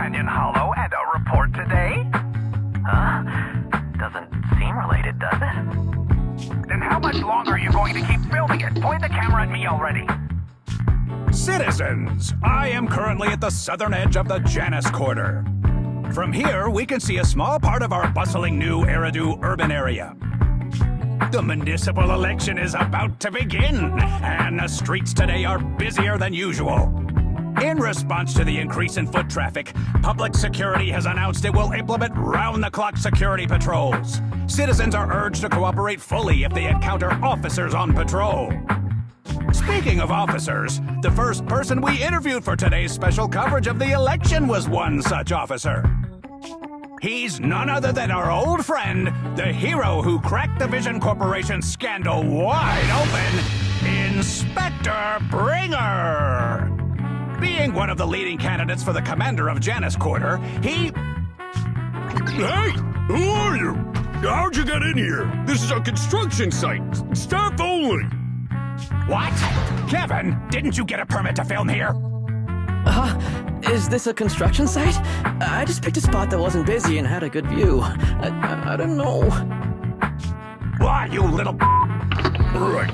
companion holo and a report today? Huh? Doesn't seem related, does it? Then how much longer are you going to keep filming it? Point the camera at me already. Citizens, I am currently at the southern edge of the Janus Quarter. From here, we can see a small part of our bustling new Eridu urban area. The municipal election is about to begin, and the streets today are busier than usual. In response to the increase in foot traffic, public security has announced it will implement round-the-clock security patrols. Citizens are urged to cooperate fully if they encounter officers on patrol. Speaking of officers, the first person we interviewed for today's special coverage of the election was one such officer. He's none other than our old friend, the hero who cracked the Vision Corporation scandal wide open, Inspector Bringer. Being one of the leading candidates for the commander of Janus Quarter, he... Hey! Who are you? How'd you get in here? This is a construction site. Staff only. What? Kevin, didn't you get a permit to film here? Is this a construction site? I just picked a spot that wasn't busy and had a good view. I don't know. Why, you little... All right.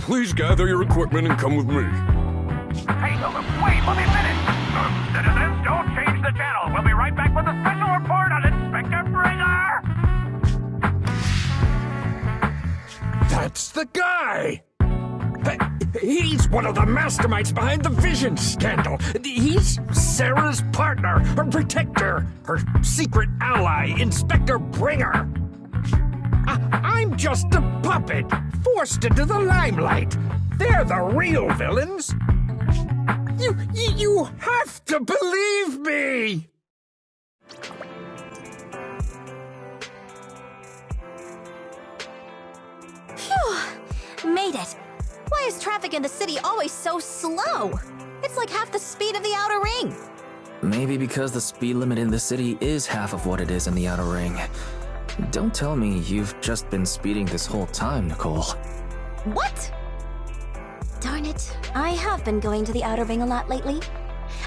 Please gather your equipment and come with me. Hey, wait, let me finish. Citizens, don't change the channel. We'll be right back with a special report on Inspector Bringer. That's the guy! He's one of the masterminds behind the Vision scandal. He's Sarah's partner, her protector, her secret ally, Inspector Bringer. I'm just a puppet, forced into the limelight. They're the real villains. You have to believe me! Phew! Made it. Why is traffic in the city always so slow? It's like half the speed of the outer ring. Maybe because the speed limit in the city is half of what it is in the outer ring. Don't tell me you've just been speeding this whole time, Nicole. What? Darn it, I have been going to the outer ring a lot lately.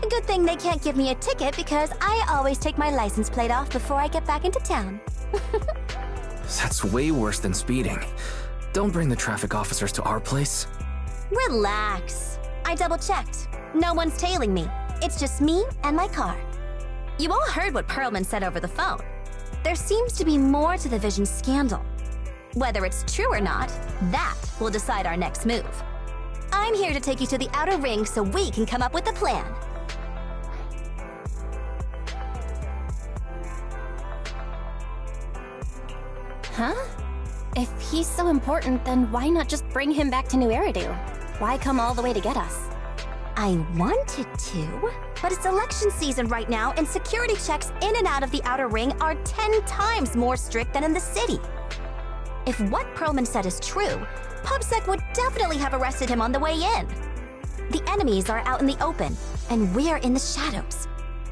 A good thing they can't give me a ticket because I always take my license plate off before I get back into town. That's way worse than speeding. Don't bring the traffic officers to our place. Relax. I double-checked. No one's tailing me. It's just me and my car. You all heard what Perlman said over the phone. There seems to be more to the Vision scandal. Whether it's true or not, that will decide our next move. I'm here to take you to the outer ring so we can come up with a plan. Huh? If he's so important, then why not just bring him back to New Eridu? Why come all the way to get us? I wanted to, but it's election season right now, and security checks in and out of the outer ring are 10 times more strict than in the city. If what Perlman said is true, PubSec would definitely have arrested him on the way in. The enemies are out in the open, and we're in the shadows.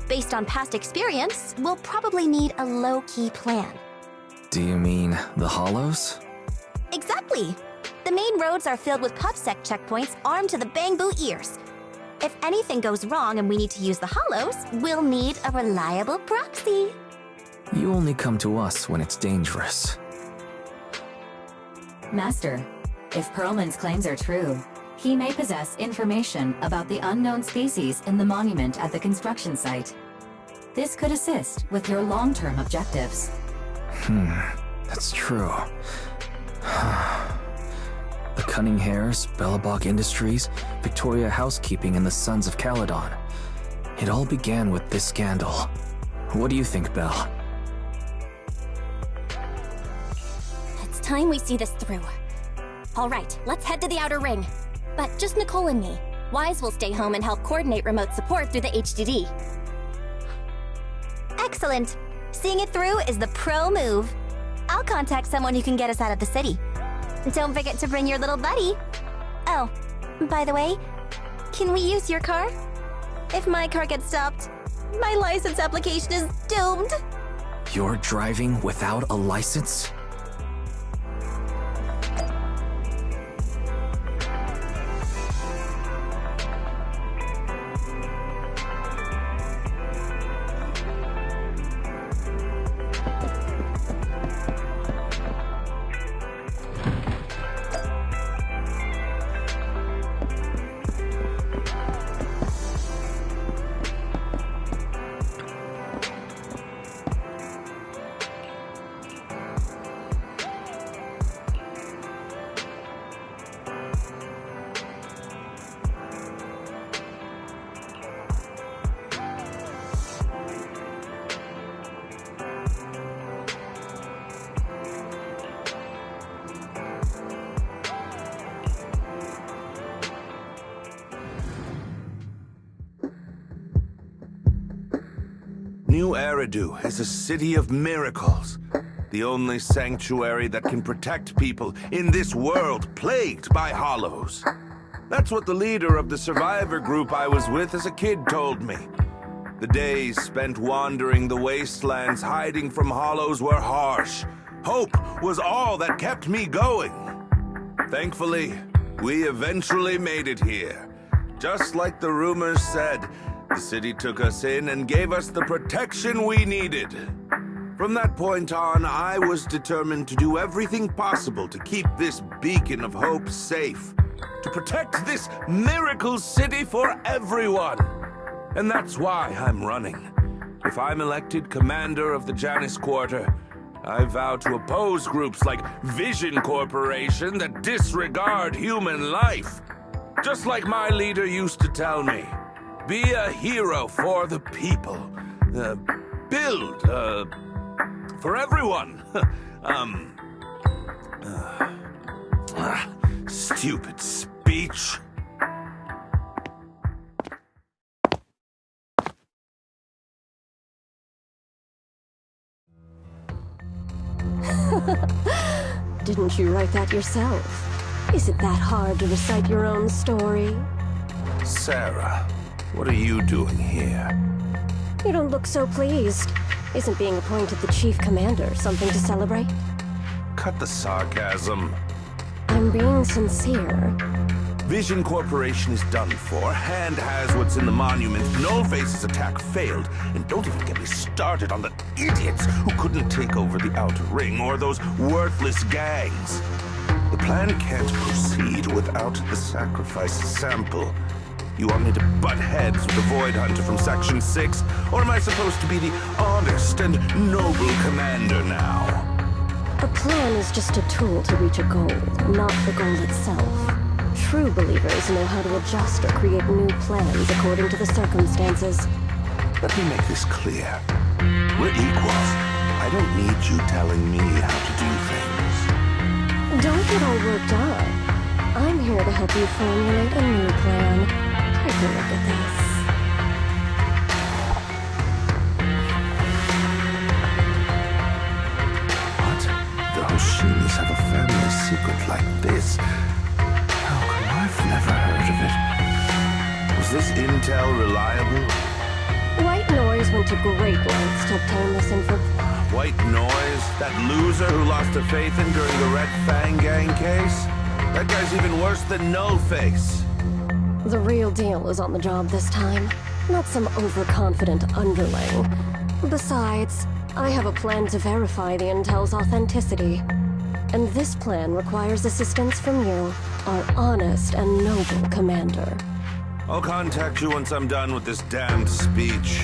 Based on past experience, we'll probably need a low-key plan. Do you mean the hollows? Exactly! The main roads are filled with PubSec checkpoints armed to the bang-boo ears. If anything goes wrong and we need to use the hollows, we'll need a reliable proxy. You only come to us when it's dangerous. Master, if Perlman's claims are true, he may possess information about the unknown species in the monument at the construction site. This could assist with your long-term objectives. That's true. The Cunning Hares, Bellabog Industries, Victoria Housekeeping, and the Sons of Caledon. It all began with this scandal. What do you think, Belle? It's time we see this through. All right, let's head to the outer ring. But just Nicole and me. Wise will stay home and help coordinate remote support through the HDD. Excellent. Seeing it through is the pro move. I'll contact someone who can get us out of the city. Don't forget to bring your little buddy. Oh, by the way, can we use your car? If my car gets stopped, my license application is doomed. You're driving without a license? New Eridu is a city of miracles. The only sanctuary that can protect people in this world plagued by hollows. That's what the leader of the survivor group I was with as a kid told me. The days spent wandering the wastelands hiding from hollows were harsh. Hope was all that kept me going. Thankfully, we eventually made it here. Just like the rumors said, the city took us in and gave us the protection we needed. From that point on, I was determined to do everything possible to keep this beacon of hope safe. To protect this miracle city for everyone. And that's why I'm running. If I'm elected commander of the Janus Quarter, I vow to oppose groups like Vision Corporation that disregard human life. Just like my leader used to tell me, be a hero for the people. Build, for everyone. Stupid speech. Didn't you write that yourself? Is it that hard to recite your own story? Sarah, what are you doing here? You don't look so pleased. Isn't being appointed the chief commander something to celebrate? Cut the sarcasm. I'm being sincere. Vision Corporation is done for. Hand has what's in the monument. Nullface's attack failed. And don't even get me started on the idiots who couldn't take over the Outer Ring or those worthless gangs. The plan can't proceed without the sacrifice sample. You want me to butt heads with the Void Hunter from Section 6? Or am I supposed to be the honest and noble commander now? A plan is just a tool to reach a goal, not the goal itself. True believers know how to adjust or create new plans according to the circumstances. Let me make this clear. We're equals. I don't need you telling me how to do things. Don't get all worked up. I'm here to help you formulate a new plan. Take a look at this. What? The Hoshinis have a family secret like this? How come I've never heard of it? Was this intel reliable? White Noise went to great lengths to obtain this info. White Noise? That loser who lost a faith in during the Red Fang Gang case? That guy's even worse than Nullface. The real deal is on the job this time, not some overconfident underling. Besides, I have a plan to verify the intel's authenticity. And this plan requires assistance from you, our honest and noble commander. I'll contact you once I'm done with this damned speech.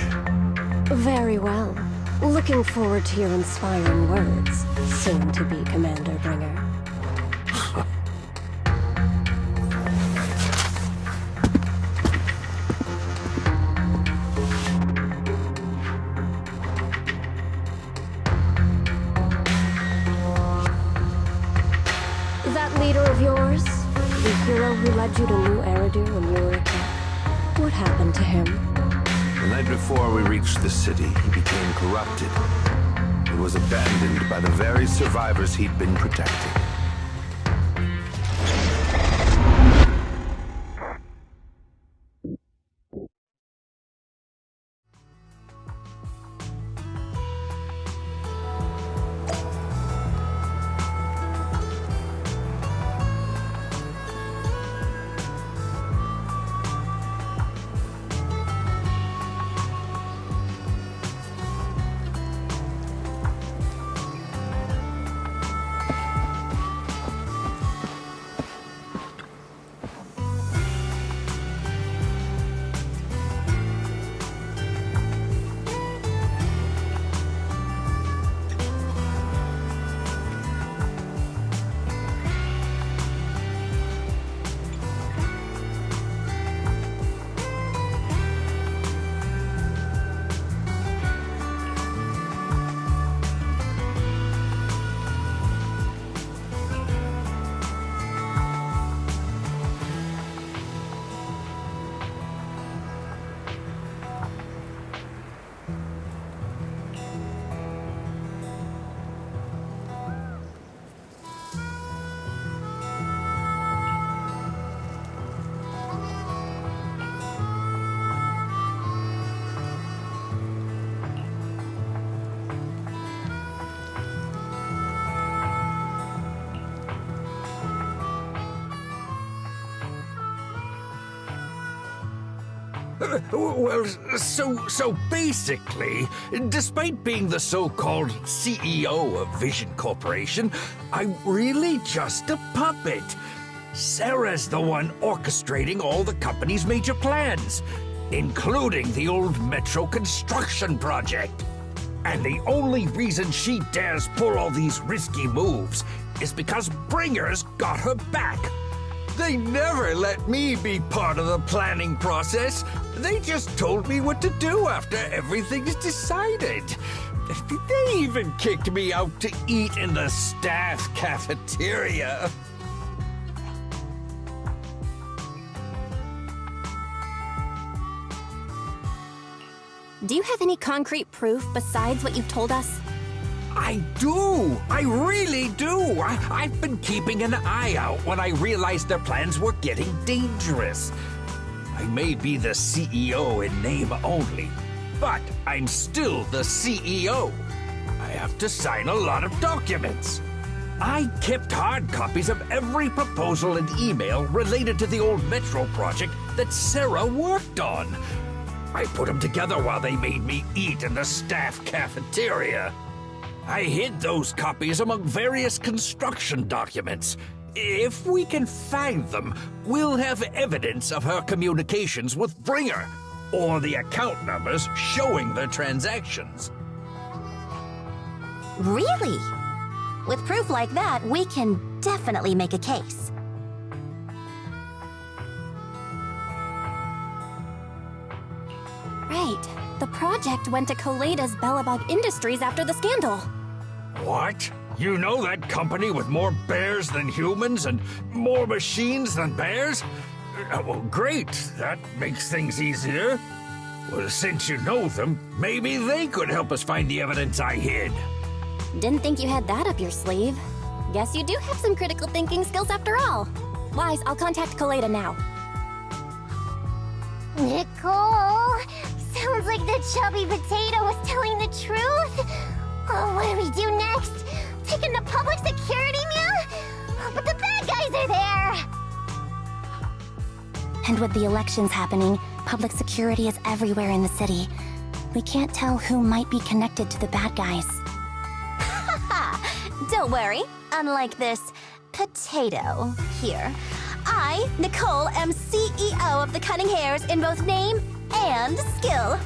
Very well. Looking forward to your inspiring words, soon-to-be Commander Bringer. That leader of yours, the hero who led you to New Eridu when you were a kid, what happened to him? The night before we reached the city, he became corrupted. He was abandoned by the very survivors he'd been protecting. Well, so basically, despite being the so-called CEO of Vision Corporation, I'm really just a puppet. Sarah's the one orchestrating all the company's major plans, including the old metro construction project. And the only reason she dares pull all these risky moves is because Bringers got her back. They never let me be part of the planning process. They just told me what to do after everything's decided. They even kicked me out to eat in the staff cafeteria. Do you have any concrete proof besides what you've told us? I do! I really do! I've been keeping an eye out when I realized their plans were getting dangerous. I may be the CEO in name only, but I'm still the CEO. I have to sign a lot of documents. I kept hard copies of every proposal and email related to the old Metro project that Sarah worked on. I put them together while they made me eat in the staff cafeteria. I hid those copies among various construction documents. If we can find them, we'll have evidence of her communications with Bringer, or the account numbers showing the transactions. Really? With proof like that, we can definitely make a case. Right. The project went to Koleda's Bellabog Industries after the scandal. What? You know that company with more bears than humans and more machines than bears? Well, great. That makes things easier. Well, since you know them, maybe they could help us find the evidence I hid. Didn't think you had that up your sleeve. Guess you do have some critical thinking skills after all. Wise, I'll contact Koleda now. Nicole! Sounds like the chubby potato was telling the truth. Oh, what do we do next? Take him to public security, man? But the bad guys are there! And with the elections happening, public security is everywhere in the city. We can't tell who might be connected to the bad guys. Don't worry. Unlike this potato here, I, Nicole, am CEO of the Cunning Hares in both name and skill.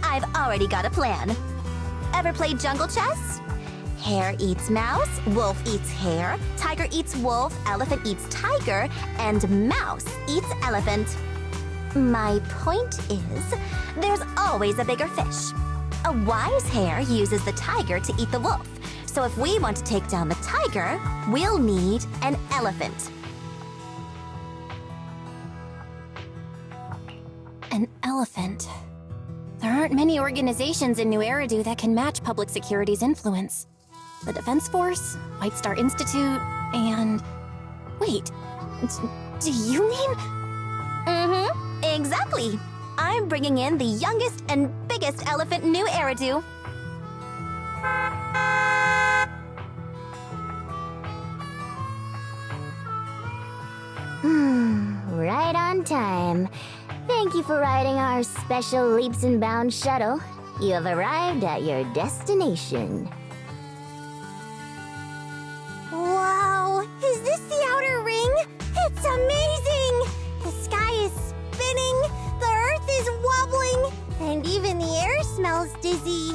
I've already got a plan. Ever played jungle chess? Hare eats mouse, wolf eats hare, tiger eats wolf, elephant eats tiger, and mouse eats elephant. My point is, there's always a bigger fish. A wise hare uses the tiger to eat the wolf. So if we want to take down the tiger, we'll need an elephant. An elephant. There aren't many organizations in New Eridu that can match public security's influence. The Defense Force, White Star Institute, and... Wait, do you mean... Mm-hmm, exactly. I'm bringing in the youngest and biggest elephant in New Eridu. Right on time. Thank you for riding our special leaps and bounds shuttle. You have arrived at your destination. Wow! Is this the outer ring? It's amazing! The sky is spinning, the earth is wobbling, and even the air smells dizzy.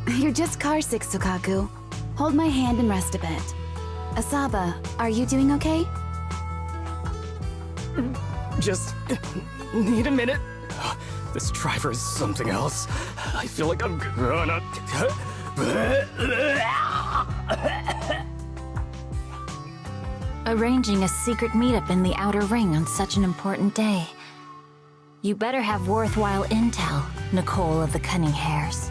You're just carsick, Sukaku. Hold my hand and rest a bit. Asaba, are you doing okay? Just need a minute. This driver is something else. I feel like I'm gonna... Arranging a secret meetup in the Outer Ring on such an important day. You better have worthwhile intel, Nicole of the Cunning Hares.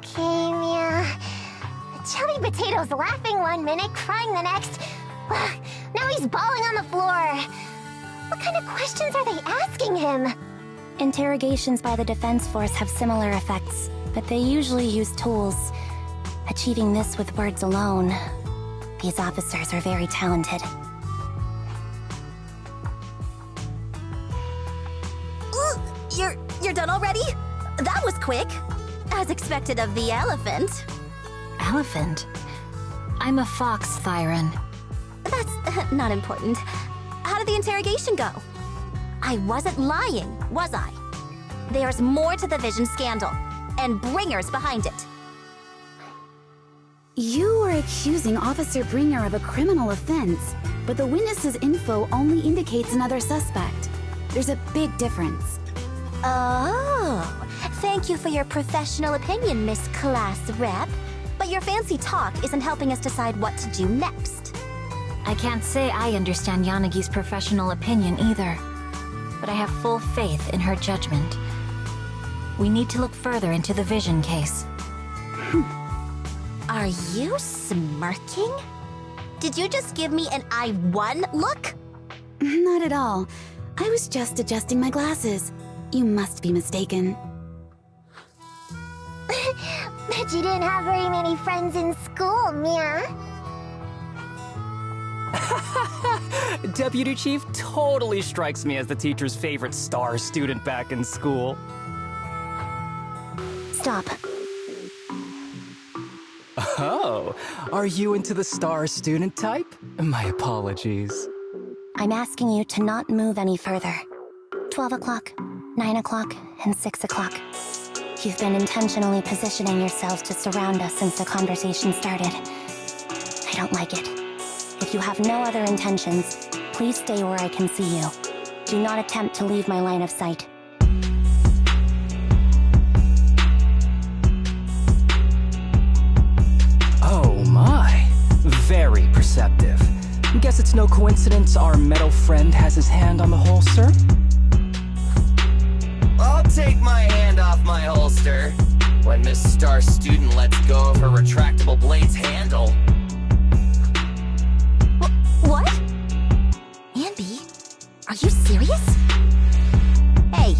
okay, Mia. Chubby Potato's laughing one minute, crying the next. Now he's bawling on the floor. What kind of questions are they asking him? Interrogations by the defense force have similar effects, but they usually use tools. Achieving this with words alone. These officers are very talented. You're done already? That was quick. As expected of the elephant. Elephant? I'm a fox, Thyron. That's not important. How did the interrogation go? I wasn't lying, was I? There's more to the Vision scandal, and bringers behind it. You are accusing Officer Bringer of a criminal offense, but the witness's info only indicates another suspect. There's a big difference. Oh, thank you for your professional opinion, Miss Class Rep. But your fancy talk isn't helping us decide what to do next. I can't say I understand Yanagi's professional opinion either, but I have full faith in her judgment. We need to look further into the Vision case. Are you smirking? Did you just give me an I won look? Not at all. I was just adjusting my glasses. You must be mistaken. Bet you didn't have very many friends in school, Mia. Deputy Chief totally strikes me as the teacher's favorite star student back in school. Stop. Oh, are you into the star student type? My apologies. I'm asking you to not move any further. 12 o'clock, 9 o'clock, and 6 o'clock. You've been intentionally positioning yourselves to surround us since the conversation started. I don't like it. If you have no other intentions, please stay where I can see you. Do not attempt to leave my line of sight. Oh my, very perceptive. Guess it's no coincidence our metal friend has his hand on the holster? I'll take my hand off my holster when Miss Star Student lets go of her retractable blade's handle. What? Andy, are you serious? Hey,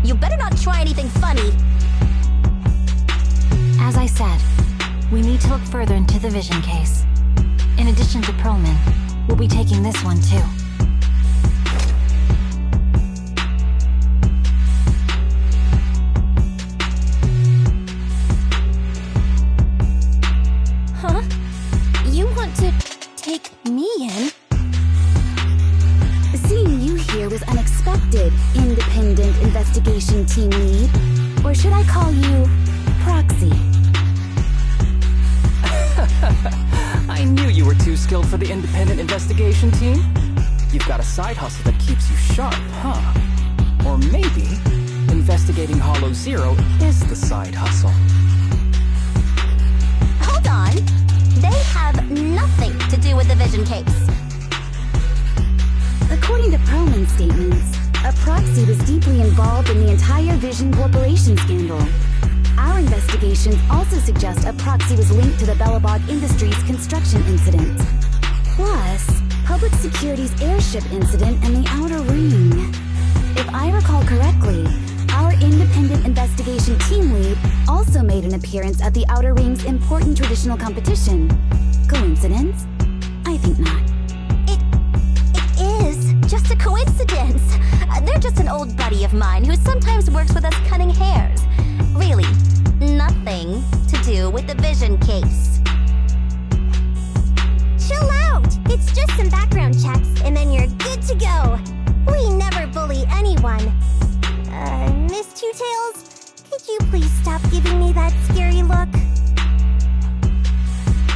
you better not try anything funny. As I said, we need to look further into the Vision case. In addition to Perlman, we'll be taking this one too. Huh? You want to take me in? Seeing you here was unexpected, Independent Investigation Team Lead. Or should I call you Proxy? I knew you were too skilled for the independent investigation team. You've got a side hustle that keeps you sharp, huh? Or maybe investigating Hollow Zero is the side hustle. Hold on. They have nothing to do with the Vision case. According to Perlman's statements, a proxy was deeply involved in the entire Vision Corporation scandal. Our investigations also suggest a proxy was linked to the Belobog Industries construction incident. Plus, Public Security's airship incident and the Outer Ring. If I recall correctly, our independent investigation team lead also made an appearance at the Outer Ring's important traditional competition. Coincidence? I think not. It is just a coincidence. They're just an old buddy of mine who sometimes works with us cutting hairs. Really, nothing to do with the Vision case. Chill out! It's just some background checks, and then you're good to go. We never bully anyone. Miss Two Tails, could you please stop giving me that scary look?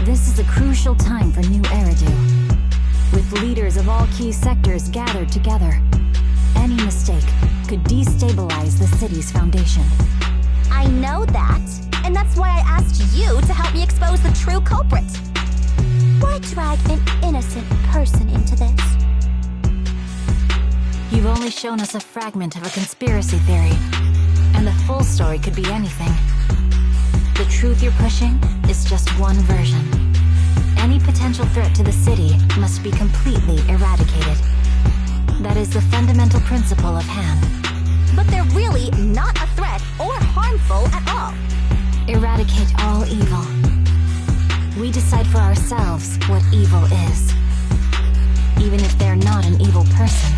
This is a crucial time for New Eridu. With leaders of all key sectors gathered together, any mistake could destabilize the city's foundation. I know that, and that's why I asked you to help me expose the true culprit. Why drag an innocent person into this? You've only shown us a fragment of a conspiracy theory, and the full story could be anything. The truth you're pushing is just one version. Any potential threat to the city must be completely eradicated. That is the fundamental principle of Han. But they're really not a threat or harmful at all. Eradicate all evil. We decide for ourselves what evil is. Even if they're not an evil person,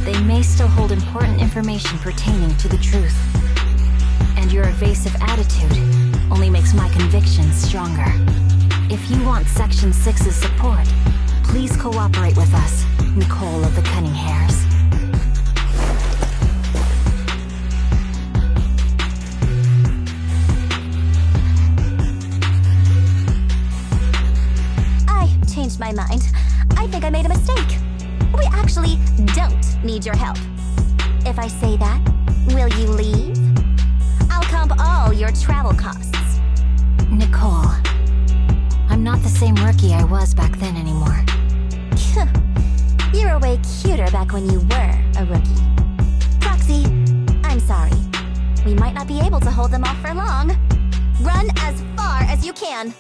they may still hold important information pertaining to the truth. And your evasive attitude only makes my convictions stronger. If you want Section 6's support, please cooperate with us, Nicole of the Cunning Hairs. I changed my mind. I think I made a mistake. We actually don't need your help. If I say that, will you leave? I'll comp all your travel costs. Nicole, I'm not the same rookie I was back then anymore. You were way cuter back when you were a rookie. Proxy, I'm sorry. We might not be able to hold them off for long. Run as far as you can.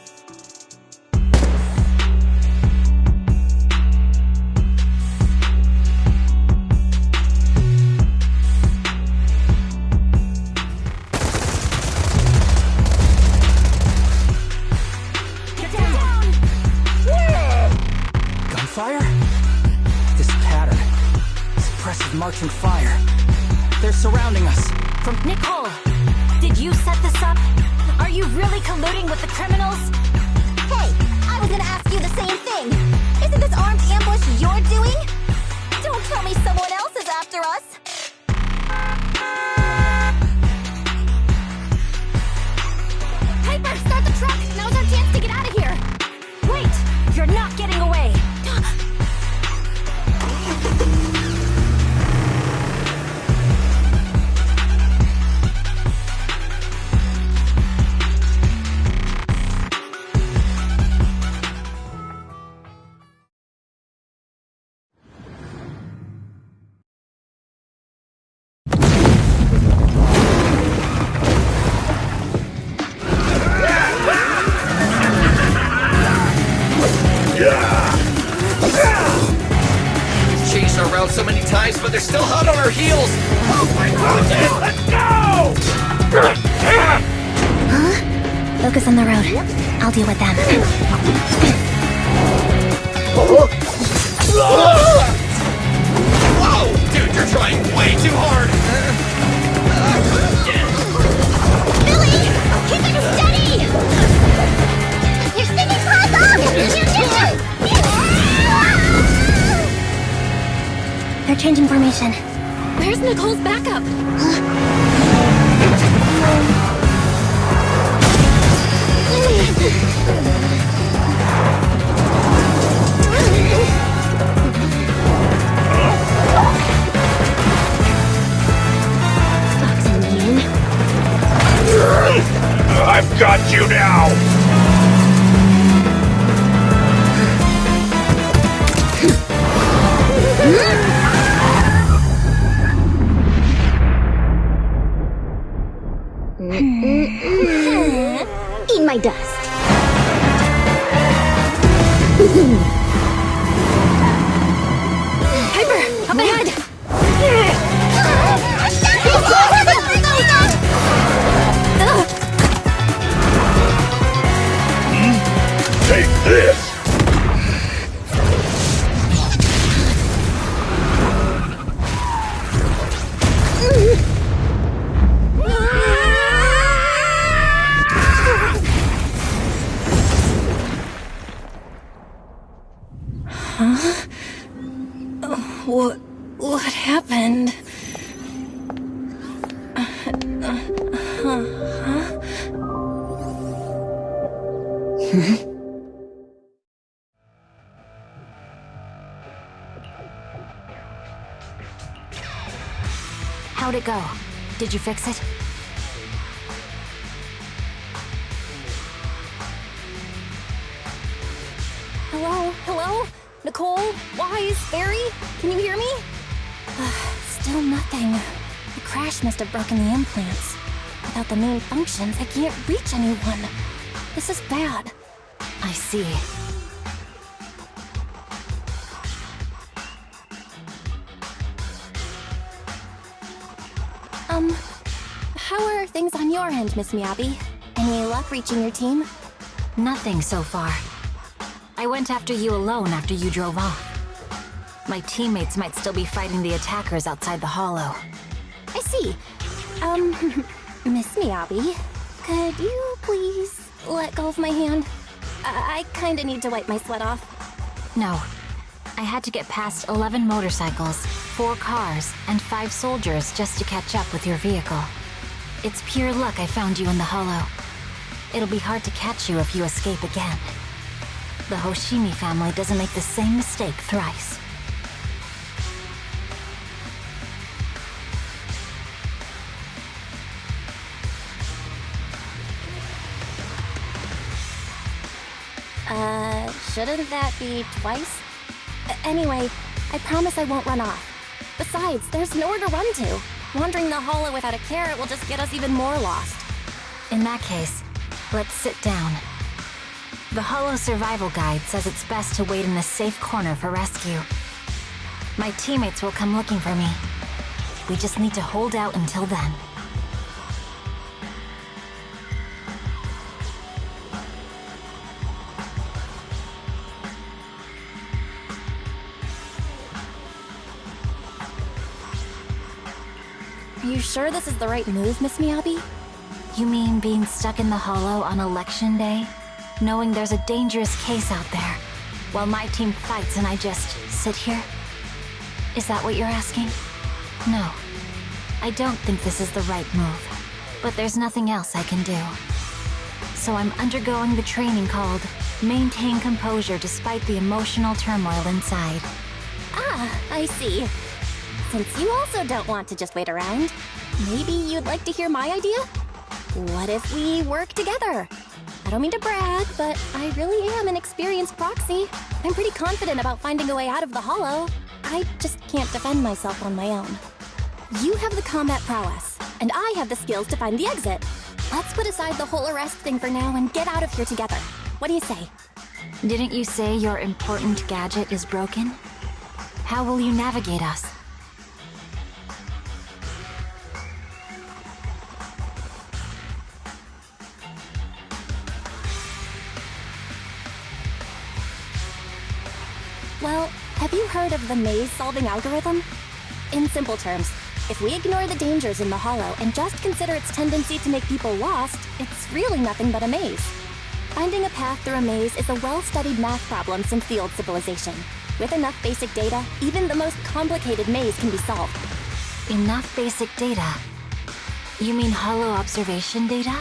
Gunfire? This pattern. Suppressive marching fire. They're surrounding us. From Nicole, did you set this up? Are you really colluding with the criminals? Hey, I was gonna ask you the same thing. Isn't this armed ambush you're doing? Don't tell me someone else is after us. Piper, start the truck! Now's our chance to get out of here! Wait! You're not getting away! Chased our route so many times, but they're still hot on our heels. Oh my God! Let's go! Focus on the road. I'll deal with them. Whoa! Dude, you're trying way too hard! Billy! Keep it steady! You're sticking close off! They're changing formation. Where's Nicole's backup? I've got you now! Eat my dust. Piper, up ahead! Take this! What happened? How'd it go? Did you fix it? Hello? Hello? Nicole? Wise? Barry? Can you hear me? Still nothing. The crash must have broken the implants. without the main functions, I can't reach anyone. This is bad. I see. How are things on your end, Miss Miyabi? Any luck reaching your team? Nothing so far. I went after you alone after you drove off. My teammates might still be fighting the attackers outside the hollow. I see. Miss Miyabi, could you please let go of my hand? I kinda need to wipe my sweat off. No. I had to get past 11 motorcycles, 4 cars, and 5 soldiers just to catch up with your vehicle. It's pure luck I found you in the hollow. It'll be hard to catch you if you escape again. The Hoshimi family doesn't make the same mistake thrice. Shouldn't that be twice? Anyway, I promise I won't run off. Besides, there's nowhere to run to. Wandering the hollow without a carrot will just get us even more lost. In that case, let's sit down. The Hollow Survival Guide says it's best to wait in a safe corner for rescue. My teammates will come looking for me. We just need to hold out until then. Are you sure this is the right move, Miss Miyabi? You mean being stuck in the hollow on election day? Knowing there's a dangerous case out there, while my team fights and I just sit here? Is that what you're asking? No. I don't think this is the right move, but there's nothing else I can do. So I'm undergoing the training called Maintain Composure Despite the Emotional Turmoil Inside. Ah, I see. Since you also don't want to just wait around, maybe you'd like to hear my idea? What if we work together? I don't mean to brag, but I really am an experienced proxy. I'm pretty confident about finding a way out of the hollow. I just can't defend myself on my own. You have the combat prowess, and I have the skills to find the exit. Let's put aside the whole arrest thing for now and get out of here together. What do you say? Didn't you say your important gadget is broken? How will you navigate us? Well, have you heard of the maze-solving algorithm? In simple terms, if we ignore the dangers in the hollow and just consider its tendency to make people lost, it's really nothing but a maze. Finding a path through a maze is a well-studied math problem since the old civilization. With enough basic data, even the most complicated maze can be solved. Enough basic data? You mean hollow observation data?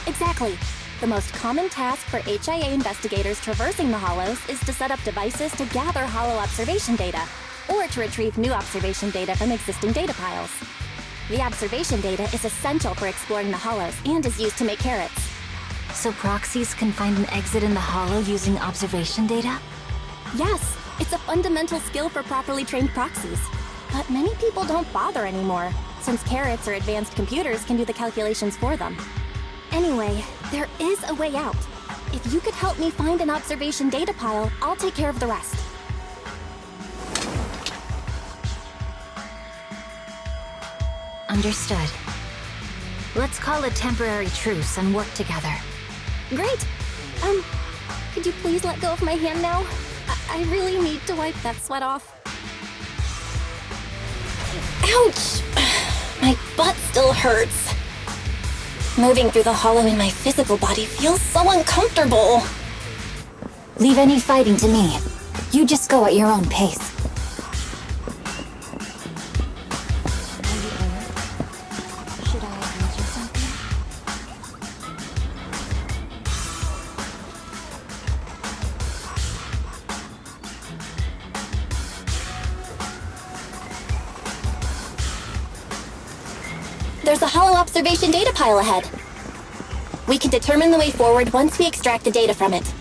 Exactly. The most common task for HIA investigators traversing the hollows is to set up devices to gather hollow observation data, or to retrieve new observation data from existing data piles. The observation data is essential for exploring the hollows and is used to make carrots. So proxies can find an exit in the hollow using observation data? Yes, it's a fundamental skill for properly trained proxies. But many people don't bother anymore, since carrots or advanced computers can do the calculations for them. Anyway, there is a way out. If you could help me find an observation data pile, I'll take care of the rest. Understood. Let's call a temporary truce and work together. Great! Could you please let go of my hand now? I really need to wipe that sweat off. Ouch! My butt still hurts. Moving through the hollow in my physical body feels so uncomfortable. Leave any fighting to me. You just go at your own pace. Should I read you something? There's a hollow observation data pile ahead. We can determine the way forward once we extract the data from it.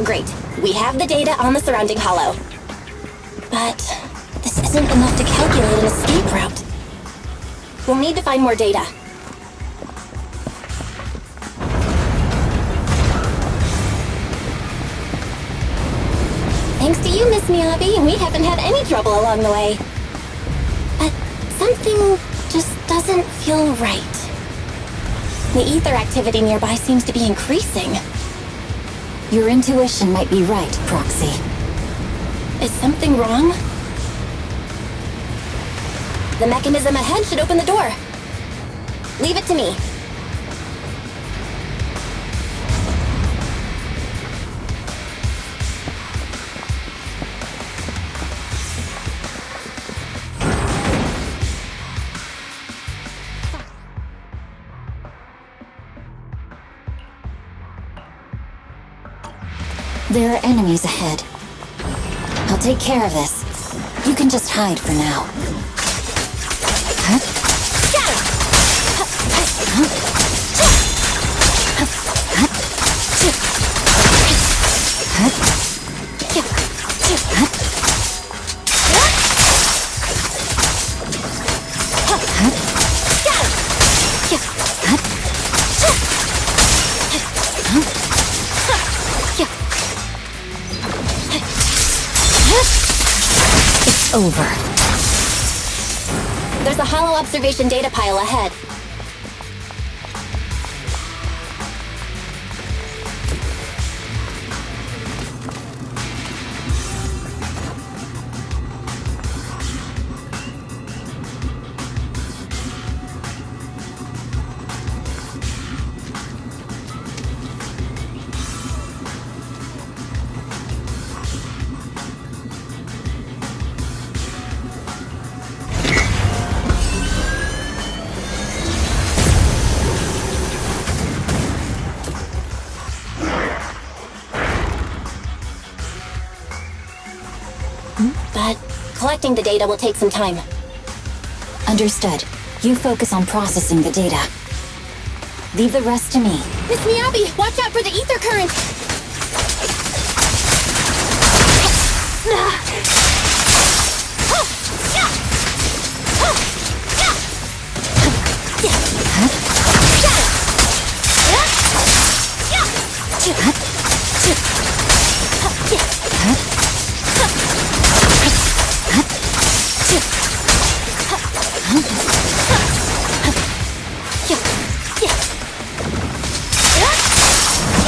Great. We have the data on the surrounding hollow. But this isn't enough to calculate an escape route. We'll need to find more data. Thanks to you, Miss Miyabi, we haven't had any trouble along the way. But something just doesn't feel right. The ether activity nearby seems to be increasing. Your intuition might be right, Proxy. Is something wrong? The mechanism ahead should open the door. Leave it to me. There are enemies ahead. I'll take care of this. You can just hide for now. It's over. There's a hollow observation data pile ahead. But collecting the data will take some time. Understood. You focus on processing the data. Leave the rest to me. Miss Miyabi, watch out for the ether current!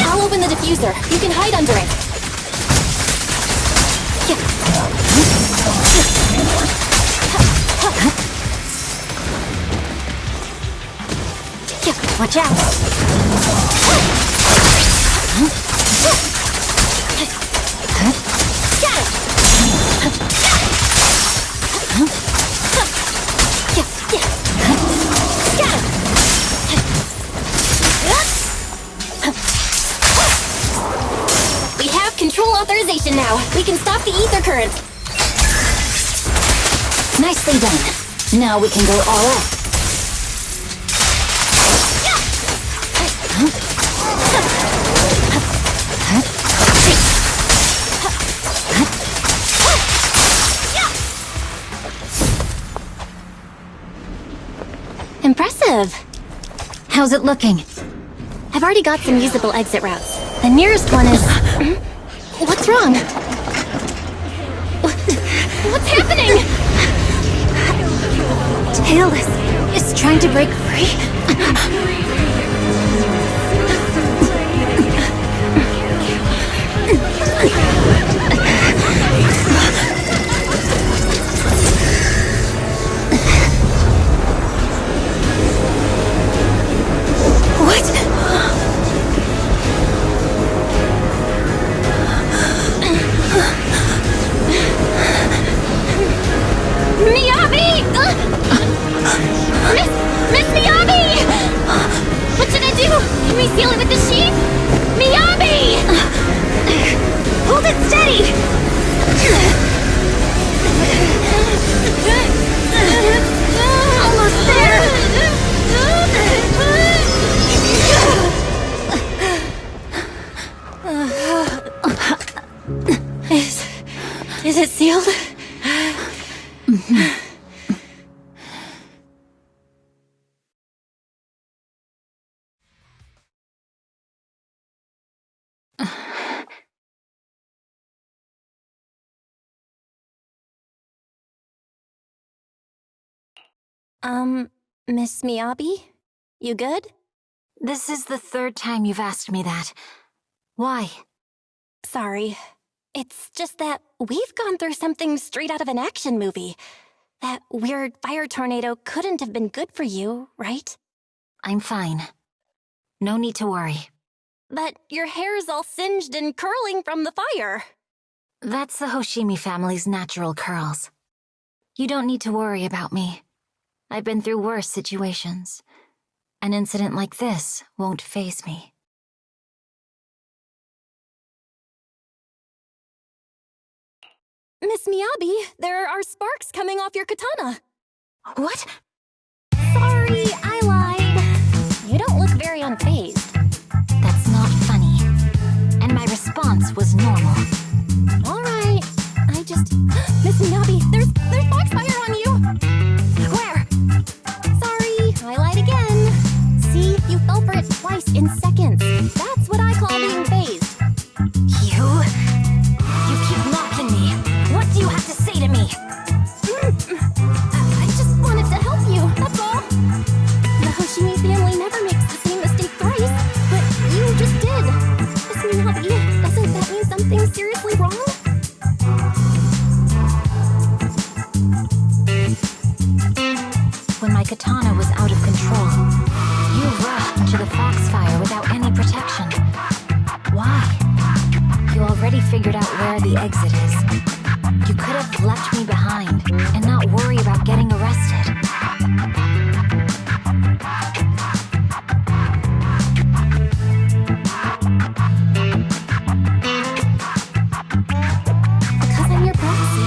I'll open the diffuser. You can hide under it. Watch out. We have control authorization now. We can stop the ether current. Nicely done. Now we can go all out. Impressive. How's it looking? I've already got some usable exit routes. The nearest one is... What's wrong? What's happening? Tailless is trying to break free? Miyabi! Miss Miyabi! Miss Miyabi? You good? This is the third time you've asked me that. Why? Sorry. It's just that we've gone through something straight out of an action movie. That weird fire tornado couldn't have been good for you, right? I'm fine. No need to worry. But your hair's all singed and curling from the fire. That's the Hoshimi family's natural curls. You don't need to worry about me. I've been through worse situations. An incident like this won't faze me. Miss Miyabi, there are sparks coming off your katana. What? Sorry, I lied. You don't look very unfazed. That's not funny. And my response was normal. All right. I just... Miss Miyabi, there's foxfire on you! Where? Sorry, I lied again. See, you fell for it twice in seconds. That's what I call being phased. You keep mocking me. What do you have to say to me? I just wanted to help you, that's all. The Hoshimi family never makes the same mistake thrice, but you just did. Miss Miyabi, doesn't that mean something seriously wrong? When my katana was out of control, you rushed into the foxfire without any protection. Why? You already figured out where the exit is. You could have left me behind and not worry about getting arrested. Because I'm your proxy.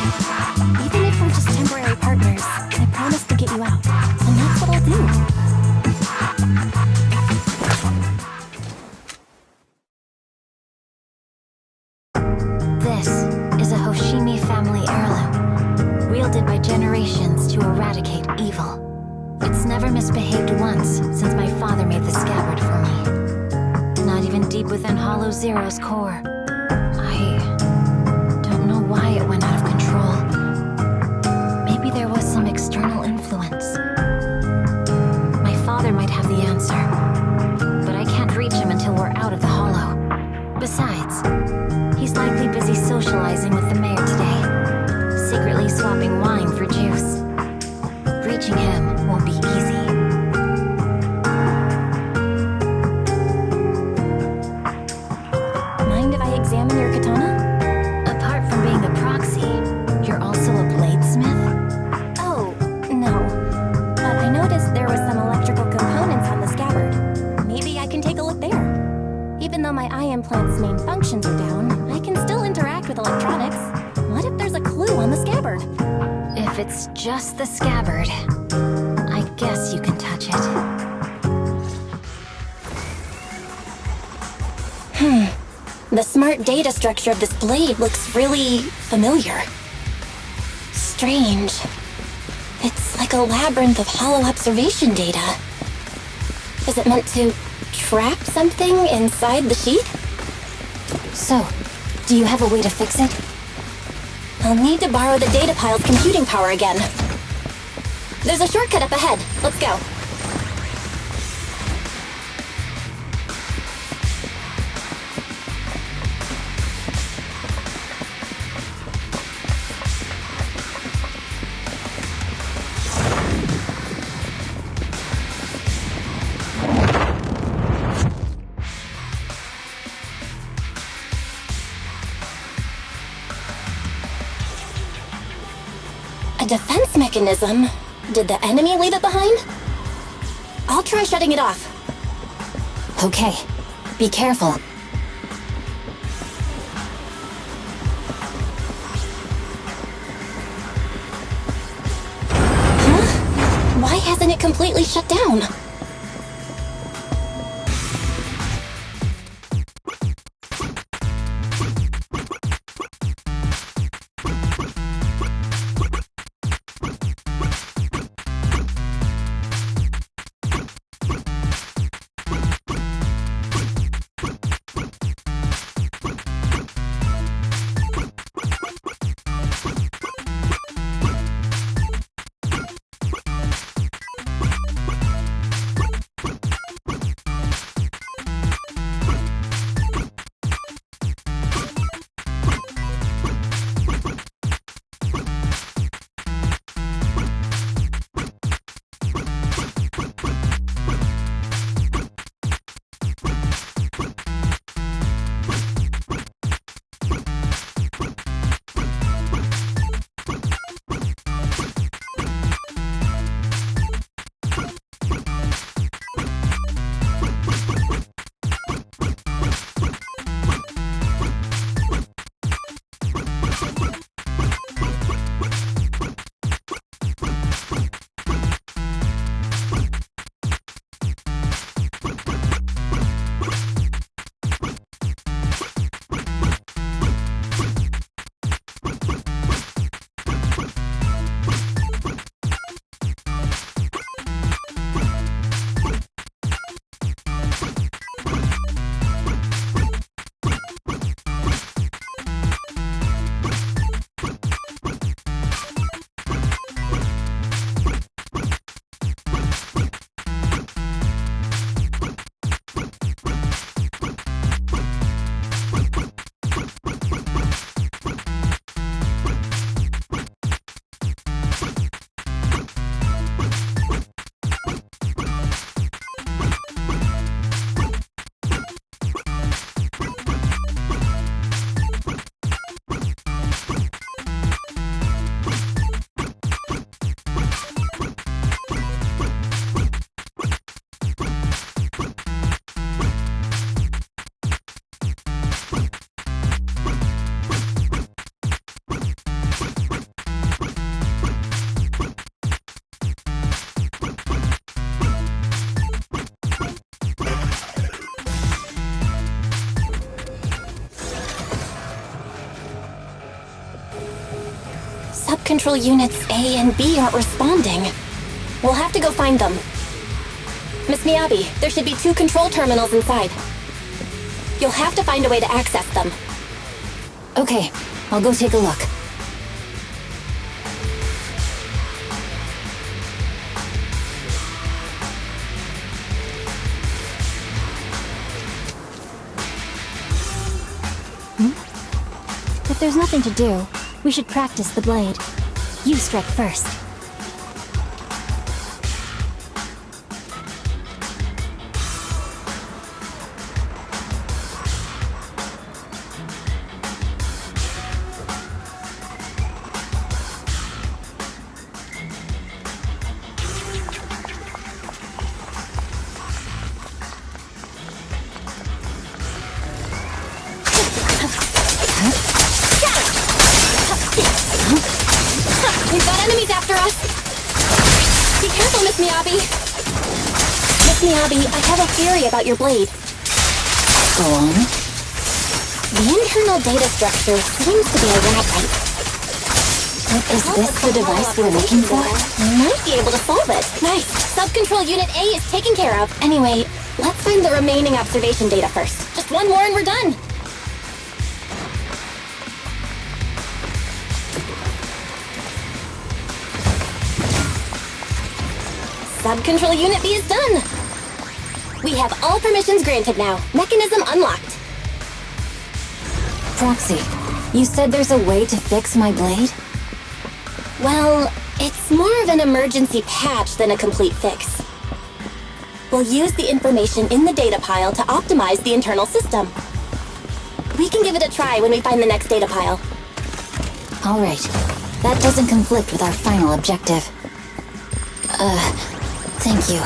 Even if we're just temporary partners, I promise to get you out. And that's what I'll do. This is a Hoshimi family heirloom, wielded by generations to eradicate evil. It's never misbehaved once since my father made the scabbard for me. Not even deep within Hollow Zero's core. I don't know why it went out of control. Maybe there was some external influence. My father might have the answer, but I can't reach him until we're out of the Hollow. Besides, he's likely busy socializing with the mayor today, secretly swapping wine for juice. Reaching him won't be easy. Mind if I examine your katana? Apart from being a proxy, you're also a bladesmith? Oh, no. But I noticed there was some electrical components on the scabbard. Maybe I can take a look there. Even though my eye implant's main functions are down, I can still interact with electronics. What if there's a clue on the scabbard? If it's just the scabbard, I guess you can touch it. The smart data structure of this blade looks really familiar. Strange. It's like a labyrinth of hollow observation data. Is it meant to trap something inside the sheet? So, do you have a way to fix it? I'll need to borrow the data pile's computing power again. There's a shortcut up ahead. Let's go. A defense mechanism? Did the enemy leave it behind? I'll try shutting it off. Okay, be careful. Huh? Why hasn't it completely shut down? Control units A and B aren't responding. We'll have to go find them. Miss Miyabi, there should be 2 control terminals inside. You'll have to find a way to access them. Okay, I'll go take a look. If there's nothing to do, we should practice the blade. You strike first. We've got enemies after us! Be careful, Miss Miyabi! Miss Miyabi, I have a theory about your blade. Go on. The internal data structure seems to be a rat race. Is this the device we're looking for? Might be able to solve it. Nice. Sub-control unit A is taken care of. Anyway, let's find the remaining observation data first. Just one more and we're done. Sub-control unit B is done. We have all permissions granted now. Mechanism unlocked. Proxy, you said there's a way to fix my blade? Well, it's more of an emergency patch than a complete fix. We'll use the information in the data pile to optimize the internal system. We can give it a try when we find the next data pile. All right. That doesn't conflict with our final objective. Thank you.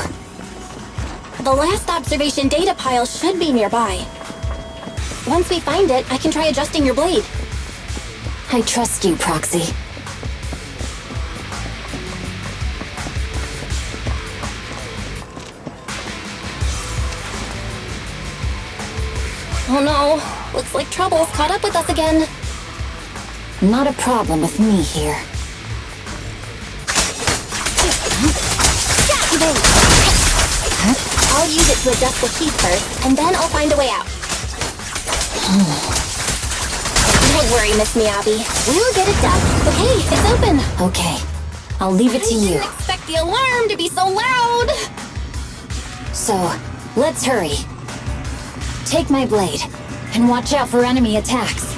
The last observation data pile should be nearby. Once we find it, I can try adjusting your blade. I trust you, Proxy. Oh no, looks like trouble's caught up with us again. Not a problem with me here. I'll use it to adjust the heat first, and then I'll find a way out. Don't worry, Miss Miyabi. We'll get it done. Okay, it's open. Okay, I'll leave it to you. I didn't expect the alarm to be so loud. So, let's hurry. Take my blade, and watch out for enemy attacks.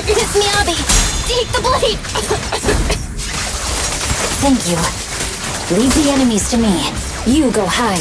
Miss Miyabi! Take the blade! Thank you. Leave the enemies to me. You go hide.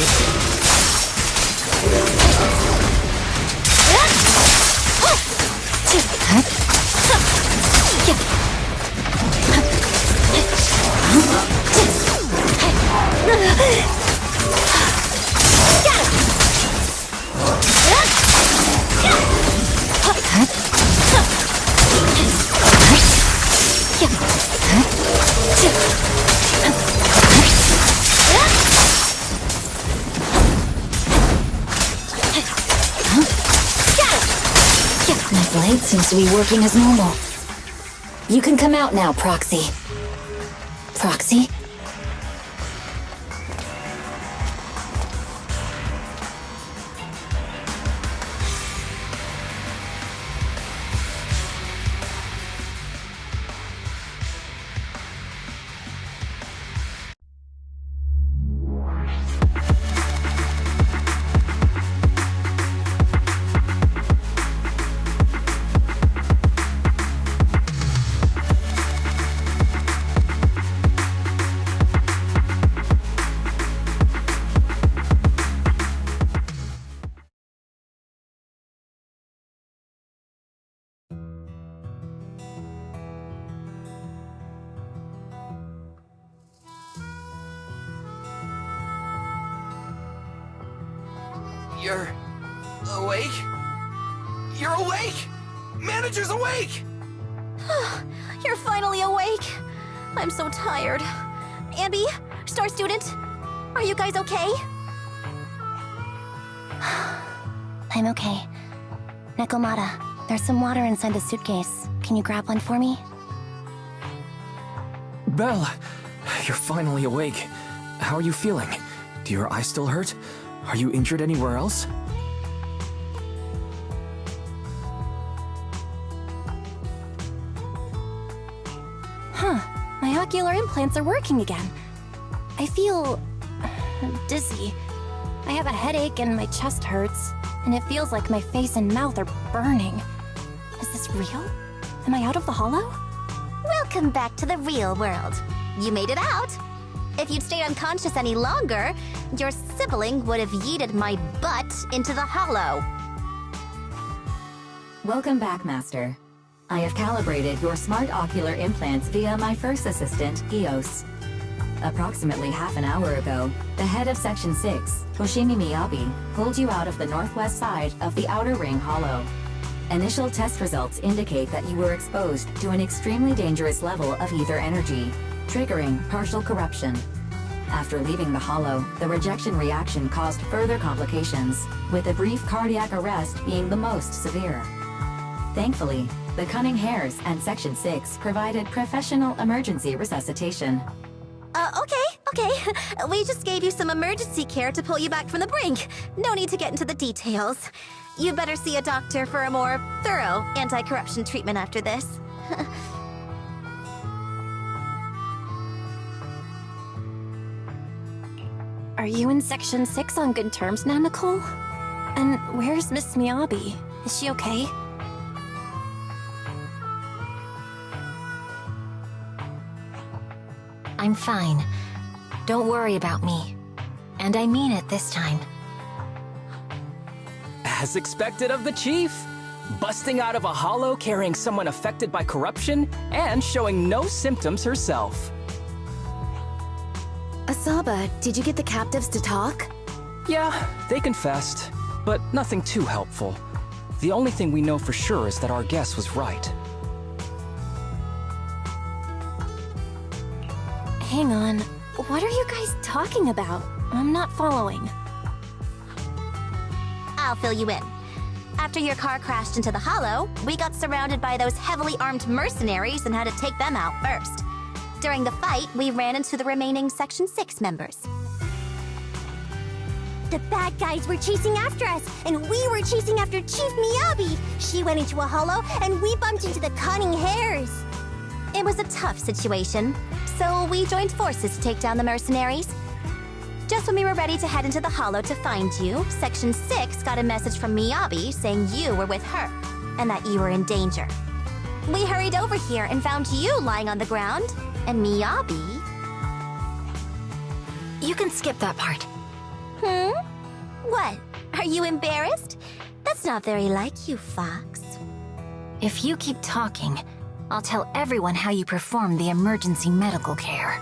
My blade seems to be working as normal. You can come out now, Proxy. Proxy? You're awake? You're awake! Manager's awake! You're finally awake. I'm so tired. Ambi, Star Student, are you guys okay? I'm okay. Nekomata, there's some water inside the suitcase. Can you grab one for me? Belle, you're finally awake. How are you feeling? Do your eyes still hurt? Are you injured anywhere else? Huh. My ocular implants are working again. I feel dizzy. I have a headache and my chest hurts, and it feels like my face and mouth are burning. Is this real? Am I out of the hollow? Welcome back to the real world. You made it out. If you'd stayed unconscious any longer, your sibling would have yeeted my butt into the hollow. Welcome back, Master. I have calibrated your smart ocular implants via my first assistant, EOS. Approximately half an hour ago, the head of Section 6, Hoshimi Miyabi, pulled you out of the northwest side of the Outer Ring Hollow. Initial test results indicate that you were exposed to an extremely dangerous level of ether energy, triggering partial corruption. After leaving the hollow, the rejection reaction caused further complications, with a brief cardiac arrest being the most severe. Thankfully, the Cunning Hares and Section 6 provided professional emergency resuscitation. Okay. We just gave you some emergency care to pull you back from the brink. No need to get into the details. You better see a doctor for a more thorough anti-corruption treatment after this. Are you in Section 6 on good terms now, Nicole? And where's Miss Miyabi? Is she okay? I'm fine. Don't worry about me. And I mean it this time. As expected of the Chief. Busting out of a hollow carrying someone affected by corruption and showing no symptoms herself. Asaba, did you get the captives to talk? Yeah, they confessed, but nothing too helpful. The only thing we know for sure is that our guess was right. Hang on. What are you guys talking about? I'm not following. I'll fill you in. After your car crashed into the hollow, we got surrounded by those heavily armed mercenaries and had to take them out first. During the fight, we ran into the remaining Section 6 members. The bad guys were chasing after us, and we were chasing after Chief Miyabi. She went into a hollow, and we bumped into the Cunning Hares. It was a tough situation, so we joined forces to take down the mercenaries. Just when we were ready to head into the hollow to find you, Section 6 got a message from Miyabi saying you were with her, and that you were in danger. We hurried over here and found you lying on the ground. And Miyabi... You can skip that part. What? Are you embarrassed? That's not very like you, Fox. If you keep talking, I'll tell everyone how you perform the emergency medical care.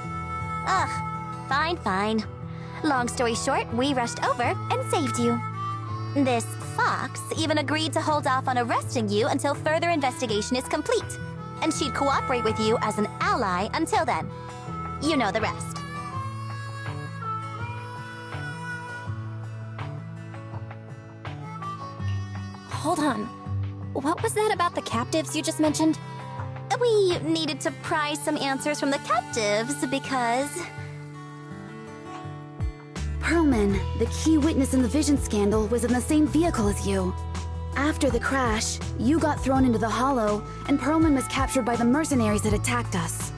Ugh, fine. Long story short, we rushed over and saved you. This Fox even agreed to hold off on arresting you until further investigation is complete. And she'd cooperate with you as an ally until then. You know the rest. Hold on. What was that about the captives you just mentioned? We needed to pry some answers from the captives because... Perlman, the key witness in the Vision scandal, was in the same vehicle as you. After the crash, you got thrown into the Hollow, and Perlman was captured by the mercenaries that attacked us.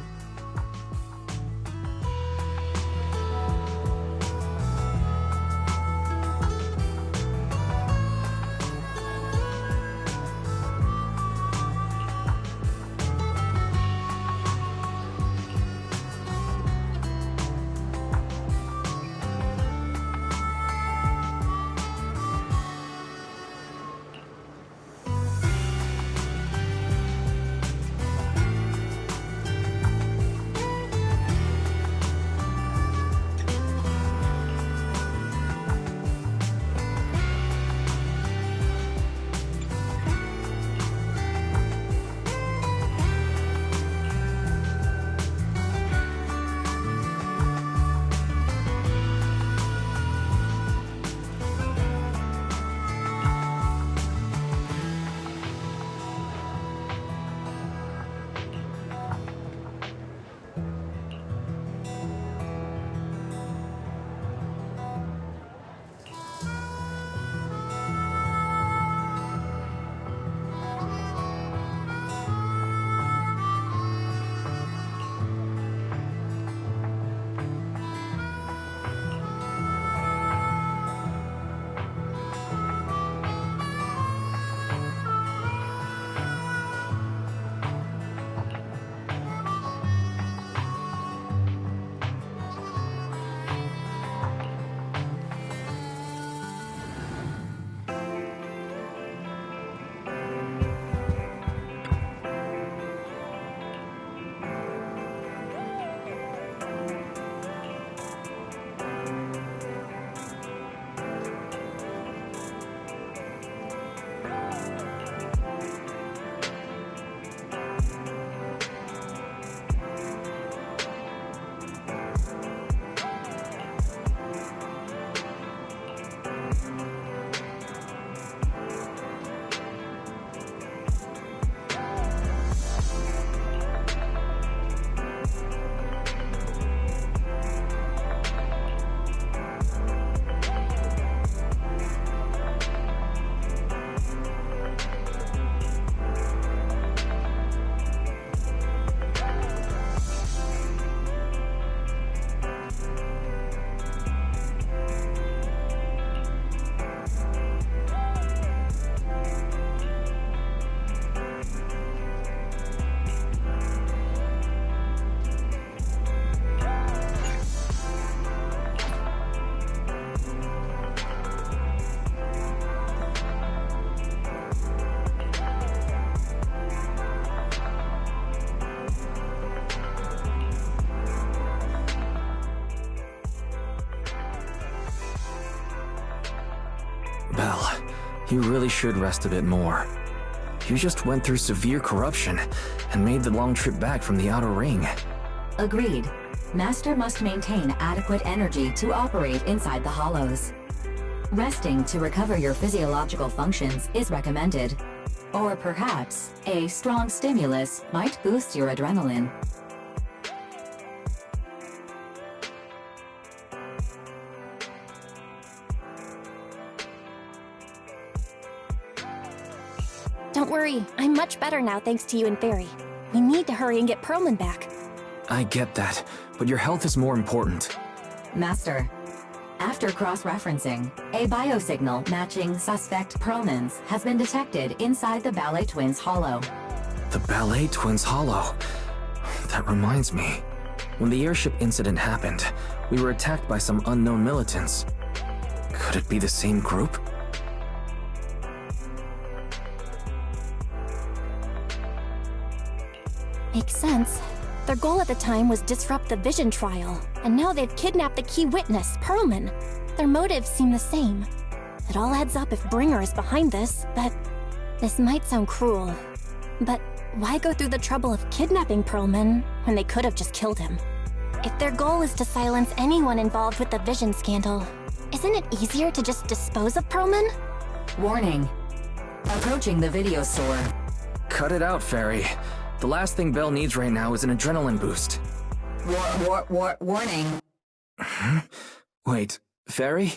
Belle, you really should rest a bit more. You just went through severe corruption and made the long trip back from the outer ring. Agreed. Master must maintain adequate energy to operate inside the hollows. Resting to recover your physiological functions is recommended. Or perhaps, a strong stimulus might boost your adrenaline. Don't worry, I'm much better now thanks to you and Fairy. We need to hurry and get Perlman back. I get that, but your health is more important. Master, after cross-referencing, a biosignal matching suspect Perlman's has been detected inside the Ballet Twins hollow. The ballet twins hollow. That reminds me. When the airship incident happened, we were attacked by some unknown militants. Could it be the same group? Makes sense. Their goal at the time was disrupt the Vision trial, and now they've kidnapped the key witness, Perlman. Their motives seem the same. It all adds up if Bringer is behind this, but this might sound cruel. But why go through the trouble of kidnapping Perlman when they could have just killed him? If their goal is to silence anyone involved with the Vision scandal, isn't it easier to just dispose of Perlman? Warning. Approaching the video store. Cut it out, Fairy. The last thing Belle needs right now is an adrenaline boost. Warning. Wait, Fairy?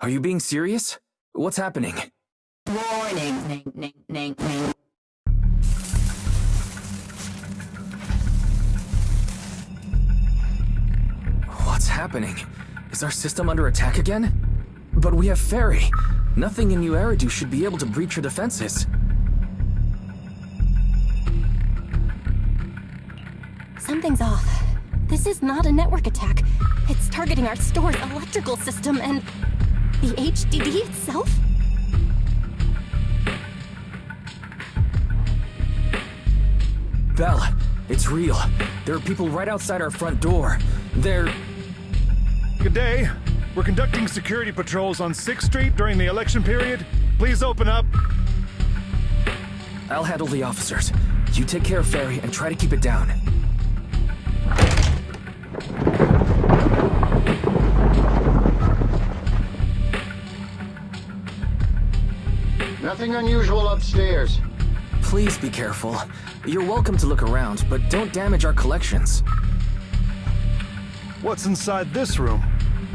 Are you being serious? What's happening? Warning. What's happening? Is our system under attack again? But we have Fairy. Nothing in New Eridu should be able to breach her defenses. Something's off. This is not a network attack. It's targeting our store's electrical system and the HDD itself? Belle, it's real. There are people right outside our front door. They're... Good day. We're conducting security patrols on 6th Street during the election period. Please open up. I'll handle the officers. You take care of Fairy and try to keep it down. Nothing unusual upstairs. Please be careful. You're welcome to look around, but don't damage our collections. What's inside this room?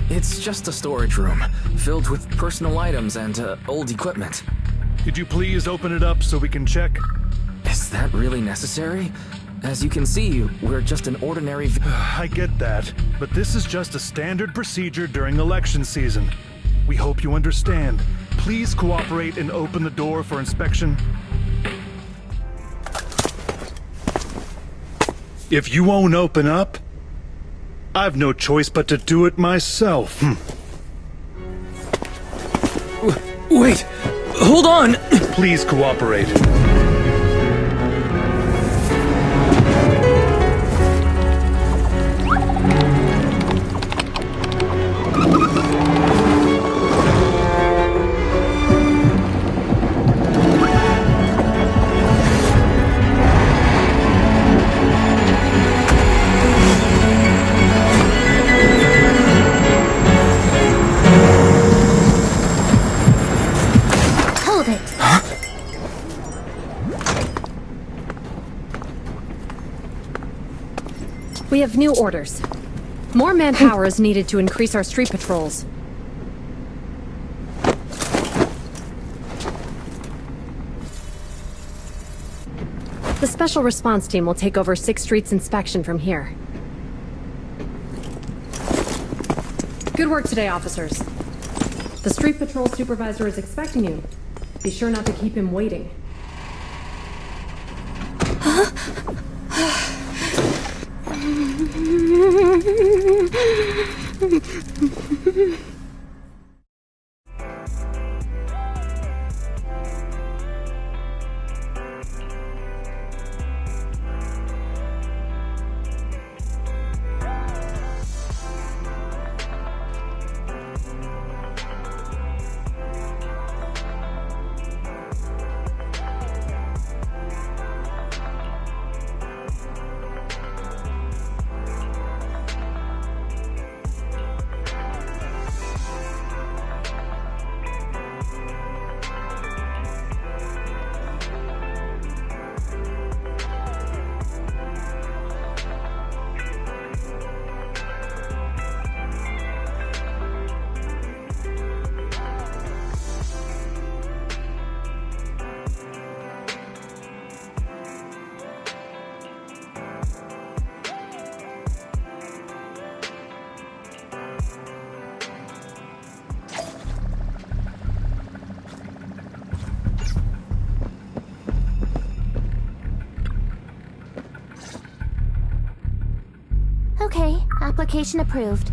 It's just a storage room, filled with personal items and old equipment. Could you please open it up so we can check? Is that really necessary? As you can see, we're just an ordinary... I get that, but this is just a standard procedure during election season. We hope you understand. Please cooperate and open the door for inspection. If you won't open up, I've no choice but to do it myself. Wait! Hold on! Please cooperate. We have new orders. More manpower is needed to increase our street patrols. The Special Response Team will take over 6th Street's inspection from here. Good work today, officers. The Street Patrol Supervisor is expecting you. Be sure not to keep him waiting. Okay, application approved.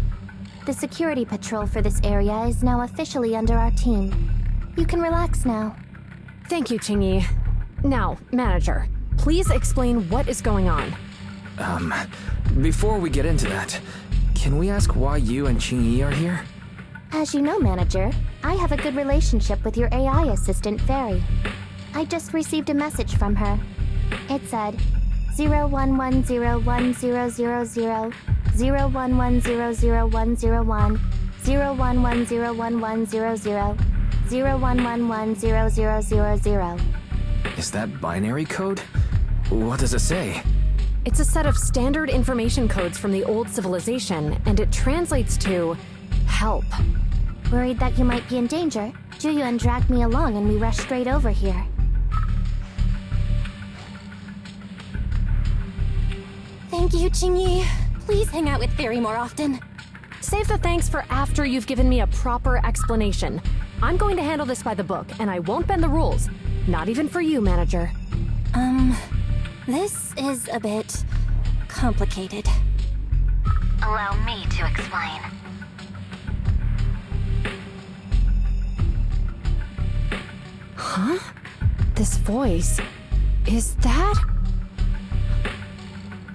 The security patrol for this area is now officially under our team. You can relax now. Thank you, Qingyi. Now, Manager, please explain what is going on. Before we get into that, can we ask why you and Qingyi are here? As you know, Manager, I have a good relationship with your AI assistant, Fairy. I just received a message from her. It said, 01101000, 01100101, 01101100, 01110000. Is that binary code? What does it say? It's a set of standard information codes from the old civilization, and it translates to help. Worried that you might be in danger, Juyuan dragged me along and we rushed straight over here. Thank you, Qingyi. Please hang out with Fairy more often. Save the thanks for after you've given me a proper explanation. I'm going to handle this by the book, and I won't bend the rules. Not even for you, Manager. This is a bit complicated. Allow me to explain. Huh? This voice... is that...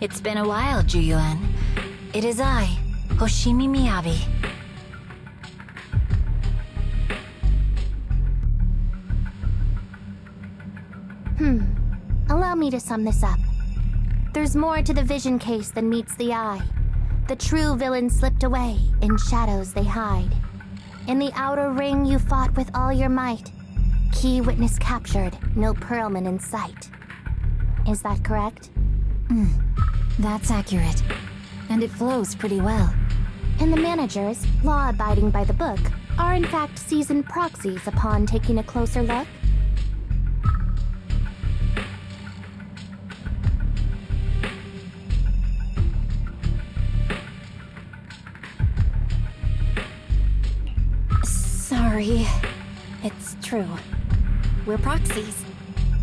It's been a while, Juyuan. It is I, Hoshimi Miyabi. Allow me to sum this up. There's more to the vision case than meets the eye. The true villain slipped away, in shadows they hide. In the outer ring you fought with all your might. Key witness captured, no Perlman in sight. Is that correct? That's accurate. And it flows pretty well. And the managers, law-abiding by the book, are in fact seasoned proxies upon taking a closer look? Sorry. It's true. We're proxies.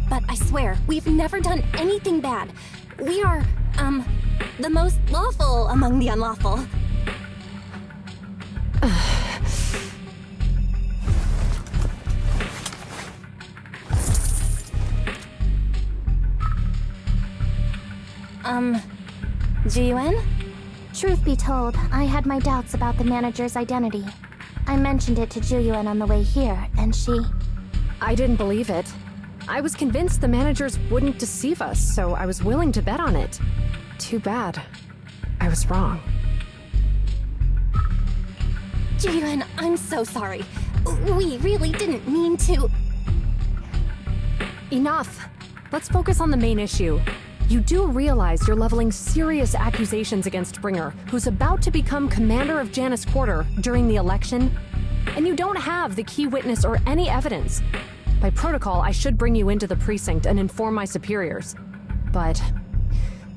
But I swear, we've never done anything bad. We are, the most lawful among the unlawful. Jiyuan? Truth be told, I had my doubts about the manager's identity. I mentioned it to Juyuan on the way here, and she... I didn't believe it. I was convinced the managers wouldn't deceive us, so I was willing to bet on it. Too bad. I was wrong. Jiyuan, I'm so sorry. We really didn't mean to... Enough! Let's focus on the main issue. You do realize you're leveling serious accusations against Bringer, who's about to become commander of Janus Quarter during the election? And you don't have the key witness or any evidence. By protocol, I should bring you into the precinct and inform my superiors. But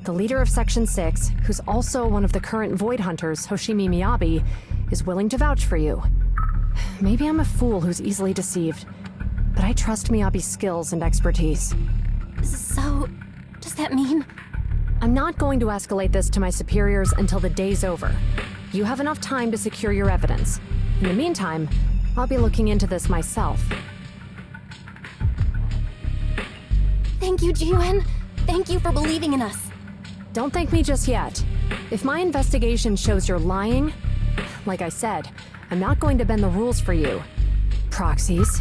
the leader of Section 6, who's also one of the current Void Hunters, Hoshimi Miyabi, is willing to vouch for you. Maybe I'm a fool who's easily deceived, but I trust Miyabi's skills and expertise. So, does that mean... I'm not going to escalate this to my superiors until the day's over. You have enough time to secure your evidence. In the meantime, I'll be looking into this myself. Thank you, Jiyuan. Thank you for believing in us. Don't thank me just yet. If my investigation shows you're lying, like I said, I'm not going to bend the rules for you. Proxies.